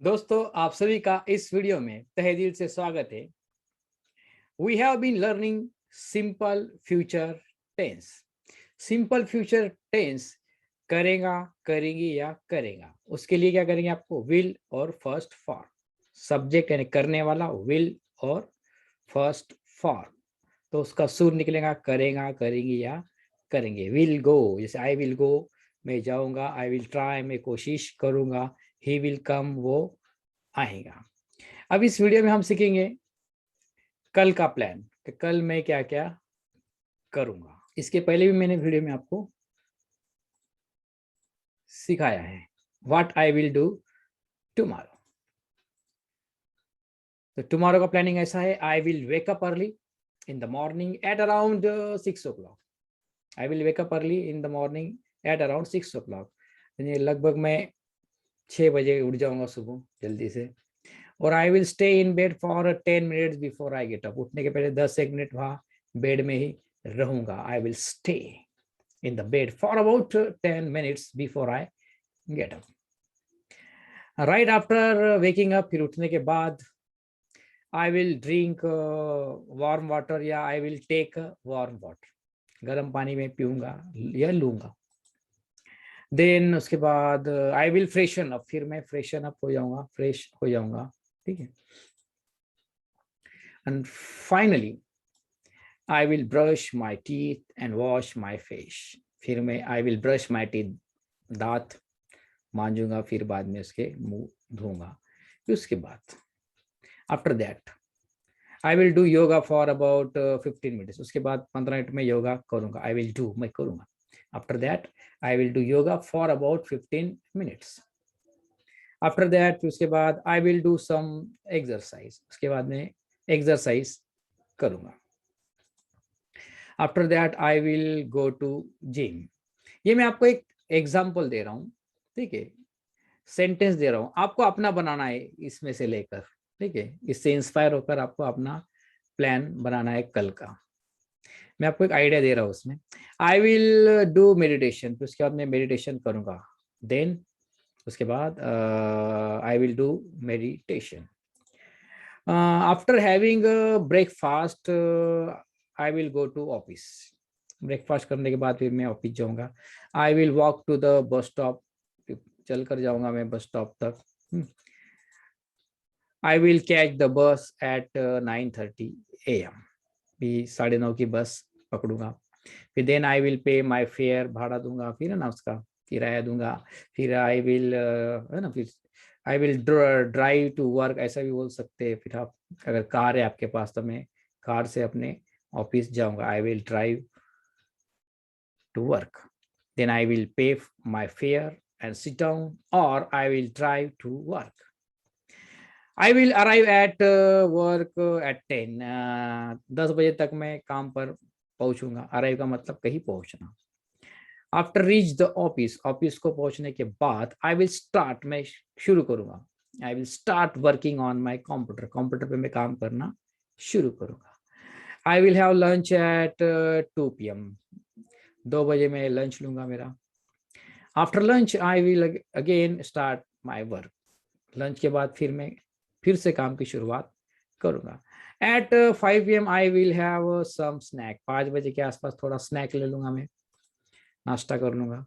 दोस्तों आप सभी का इस वीडियो में तहे दिल से स्वागत है। We have been learning simple future tense. Simple future tense करेगा, करेंगी या करेगा, उसके लिए क्या करेंगे? आपको विल और फर्स्ट फॉर्म, सब्जेक्ट यानी करने वाला विल और फर्स्ट फॉर्म, तो उसका सूर निकलेगा करेगा, करेंगी या करेंगे। विल गो, जैसे आई विल गो, मैं जाऊंगा। आई विल ट्राई, मैं कोशिश करूंगा। ही विल कम, वो आएगा। अब इस वीडियो में हम सीखेंगे कल का प्लान, कि कल मैं क्या क्या करूंगा। इसके पहले भी मैंने वीडियो में आपको सिखाया है what I will do tomorrow. तो टुमारो का प्लानिंग ऐसा है, I will wake up early in the morning at around 6 o'clock। I will wake up early in the morning at around 6 o'clock, यानी लगभग मैं 6 बजे उठ जाऊंगा सुबह जल्दी से। और I will stay in bed for 10 minutes before I get up, उठने के पहले 10-1 मिनट वहां बेड में ही रहूंगा। I will stay in the bed for about 10 minutes before I get up. Right after waking up, फिर उठने के बाद I will drink warm water, या I will take warm water, गर्म पानी में पीऊंगा या लूंगा। देन उसके बाद आई विल फ्रेशन अप, फिर मैं फ्रेशन अप हो जाऊंगा, फ्रेश हो जाऊंगा, ठीक है। And finally I will brush my teeth and wash my face, फिर मैं I will brush my teeth, दांत मांजूंगा, फिर बाद में उसके मुंह धोऊंगा। फिर उसके बाद after that I will do yoga for about 15 minutes, उसके बाद 15 मिनट में योगा करूंगा। आई विल डू, मैं करूंगा। After that I will do yoga for about 15 minutes. After that उसके बाद I will do some exercise, उसके बाद में एक्सरसाइज करूंगा। After that I will go to gym. ये मैं आपको एक एग्जाम्पल दे रहा हूँ, ठीक है, सेंटेंस दे रहा हूँ, आपको अपना बनाना है इसमें से लेकर, ठीक है। इससे इंस्पायर होकर आपको अपना प्लान बनाना है कल का। मैं आपको एक आइडिया दे रहा हूँ उसमें। आई विल डू मेडिटेशन, फिर उसके बाद मैं मेडिटेशन करूंगा। देन उसके बाद I will do meditation. After having breakfast I will go to office, breakfast करने के बाद फिर मैं ऑफिस जाऊंगा। I will walk to the bus stop, चल कर जाऊंगा मैं बस स्टॉप तक। I will catch the bus at 9:30 AM, भी 9:30 की बस पकड़ूंगा। फिर then I will pay my fair, भाड़ा दूंगा, फिर है ना उसका किराया दूंगा। फिर आई विल है ना, फिर I will drive to work, ऐसा भी बोल सकते हैं। फिर आप अगर कार है आपके पास तो मैं कार से अपने ऑफिस जाऊंगा। I will drive to work, then I will pay my fare and sit down, और I will drive to work. I will arrive at work at 10, 10 बजे तक मैं काम पर पहुंचूंगा। अराइव का मतलब कहीं पहुंचना। After reach the office, office को पहुंचने के बाद आई विल स्टार्ट, मैं शुरू करूंगा। I will start working on my computer, computer पे मैं काम करना शुरू करूंगा। I will have lunch at 2 PM, 2 बजे मैं लंच लूंगा मेरा। After lunch I will again start my work, lunch के बाद फिर मैं फिर से काम की शुरुआत करूंगा। At 5 PM I will have some snack, 5 बजे के आसपास थोड़ा स्नैक ले लूंगा, मैं नाश्ता कर लूंगा।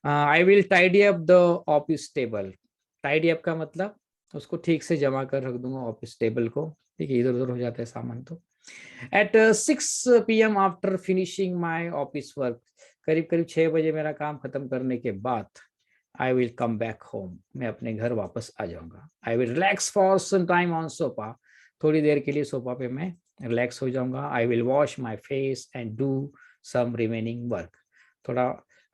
I will tidy up the office table, tidy up का मतलब उसको ठीक से जमा कर रख दूंगा ऑफिस टेबल को, ठीक है, इधर उधर हो जाता है सामान तो। At 6 PM after finishing my office work, करीब करीब 6 बजे मेरा काम खत्म करने के बाद I will come back home, मैं अपने घर वापस आ जाऊंगा। I will relax for some time on sofa, थोड़ी देर के लिए सोफा पे मैं रिलैक्स हो जाऊंगा। I will wash my face and do some remaining work, थोड़ा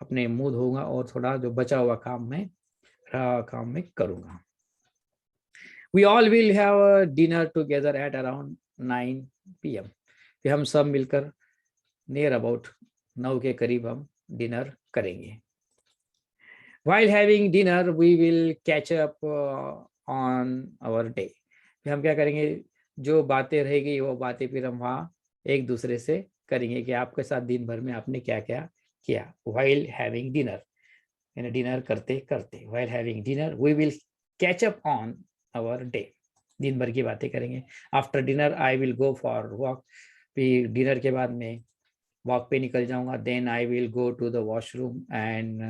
अपने मुंह धोऊंगा और थोड़ा जो बचा हुआ काम मैं करूंगा। We all will have dinner together at around 9 PM, फिर हम सब मिलकर नियर अबाउट 9 के करीब हम डिनर करेंगे। While having dinner, we will catch up on our day, फिर हम क्या करेंगे, जो बातें रहेगी वो बातें फिर हम वहाँ एक दूसरे से करेंगे कि आपके साथ दिन भर में आपने क्या क्या किया। While having dinner, यानी डिनर करते करते, while having dinner we will catch up on our day, दिन भर की बातें करेंगे। After dinner I will go for walk, फिर डिनर के बाद में वॉक पे निकल जाऊंगा। Then I will go to the washroom and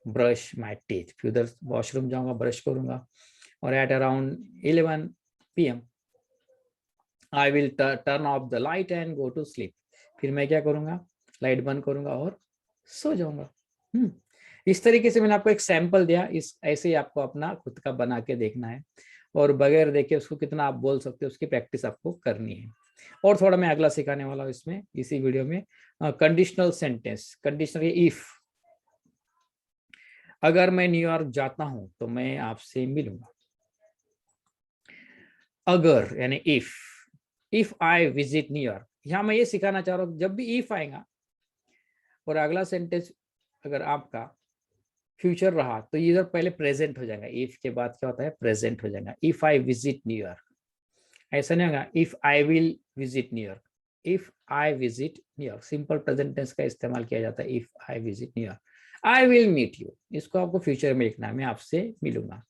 brush my teeth, फिर उधर वॉशरूम जाऊंगा, ब्रश करूंगा। और at around 11 PM I will turn off the light and go to sleep, फिर मैं क्या करूंगा, लाइट बंद करूंगा और सो जाऊंगा। इस तरीके से मैंने आपको एक सैंपल दिया, इस ऐसे ही आपको अपना खुद का बना के देखना है, और बगैर देखे उसको कितना आप बोल सकते हो उसकी प्रैक्टिस आपको करनी है। और थोड़ा मैं अगला सिखाने वाला हूँ इसमें, इसी वीडियो में, कंडीशनल सेंटेंस। कंडीशनल इफ, अगर मैं न्यूयॉर्क जाता हूं तो मैं आपसे मिलूंगा। अगर यानी इफ आई विजिट न्यूयॉर्क, यहां मैं ये सिखाना चाह रहा हूं, जब भी इफ आएगा और अगला सेंटेंस अगर आपका फ्यूचर रहा तो इधर पहले प्रेजेंट हो जाएगा, इफ के बाद क्या होता है, प्रेजेंट हो जाएगा। इफ आई विजिट न्यूयॉर्क, ऐसा नहीं होगा if I will visit New York. If I visit New York, simple present tense का इस्तेमाल किया जाता है। If I visit New York, I will meet you, इसको आपको फ्यूचर में लिखना है, मैं आपसे मिलूंगा।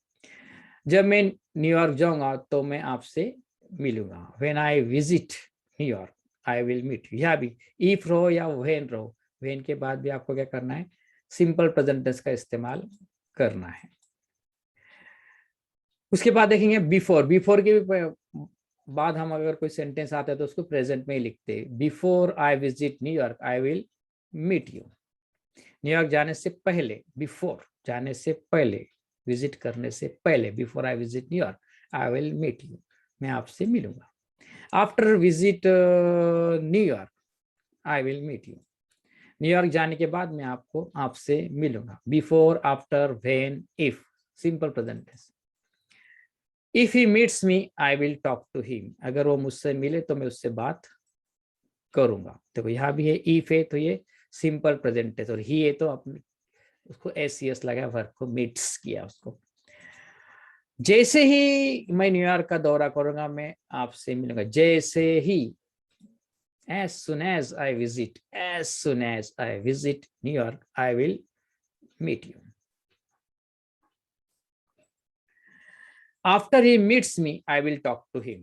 जब मैं न्यूयॉर्क जाऊंगा तो मैं आपसे मिलूंगा। When I visit New York I will meet you. यहाँ भी इफ रहो या व्हेन रहो, व्हेन के बाद भी आपको क्या करना है, सिंपल प्रेजेंट टेंस का इस्तेमाल करना है। उसके बाद देखेंगे बिफोर। बिफोर के भी बाद हम अगर कोई सेंटेंस आता है तो उसको प्रेजेंट में ही लिखते हैं। Before I visit New York I will meet you. New York जाने से पहले, बिफोर जाने से पहले, विजिट करने से पहले, before I visit New York I will meet you, मैं आपसे मिलूंगा। After visit New York I will meet you, New York जाने के बाद मैं आपको आपसे मिलूंगा। Before, after, when, if, simple present tense. If he meets me I will talk to him, अगर वो मुझसे मिले तो मैं उससे बात करूंगा। देखो यहाँ भी है इफ है तो ये सिंपल प्रेजेंट टेंस, और ही है तो अपने उसको एस लगा, वर्क को मीट्स किया उसको। जैसे ही मैं न्यूयॉर्क का दौरा करूंगा मैं आपसे मिलूंगा। जैसे ही, as soon as I visit, as soon as I visit New York I will meet you. After he meets me I will talk to him.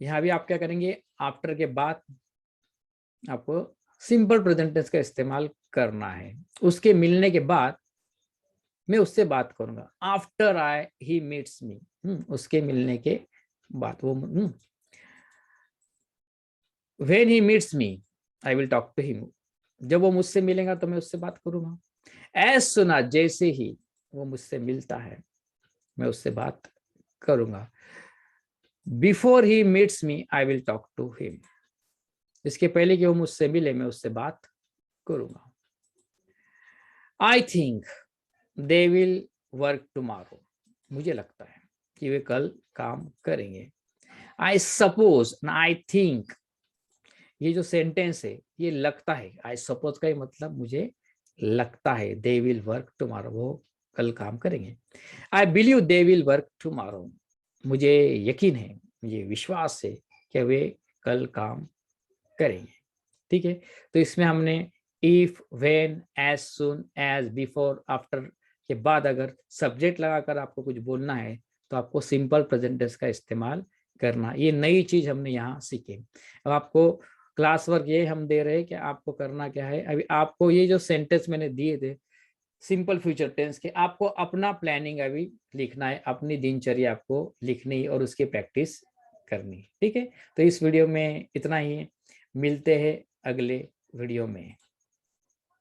यहां भी आप क्या करेंगे, आफ्टर के बाद आपको सिंपल प्रेजेंट टेंस का इस्तेमाल करना है। उसके मिलने के बाद मैं उससे बात करूंगा। आफ्टर आई ही मीट्स मी, उसके मिलने के बाद वो when he meets me I will talk to him, जब वो मुझसे मिलेगा तो मैं उससे बात करूंगा। एज सुना, जैसे ही वो मुझसे मिलता है मैं उससे बात करूंगा। Before he meets me I will talk to him, इसके पहले कि वो मुझसे मिले मैं उससे बात करूंगा। I think they will work tomorrow, मुझे लगता है कि वे कल काम करेंगे। आई सपोज ना आई थिंक, ये जो सेंटेंस है ये लगता है। आई सपोज का ही मतलब मुझे लगता है। दे विल वर्क टुमारो, वो कल काम करेंगे। I believe they will work tomorrow, मुझे यकीन है, मुझे विश्वास है कि वे कल काम करेंगे। ठीक है, तो इसमें हमने if, when, as soon, as, before, after के बाद अगर सब्जेक्ट लगाकर आपको कुछ बोलना है तो आपको सिंपल प्रेजेंट टेंस का इस्तेमाल करना। ये नई चीज हमने यहाँ सीखे। अब आपको क्लास वर्क ये हम दे रहे हैं कि आपको करना क्या है। अभी आपको ये जो सेंटेंस मैंने दिए थे सिंपल फ्यूचर टेंस के, आपको अपना प्लानिंग अभी लिखना है, अपनी दिनचर्या आपको लिखनी और उसकी प्रैक्टिस करनी। ठीक है, तो इस वीडियो में इतना ही, मिलते हैं अगले वीडियो में।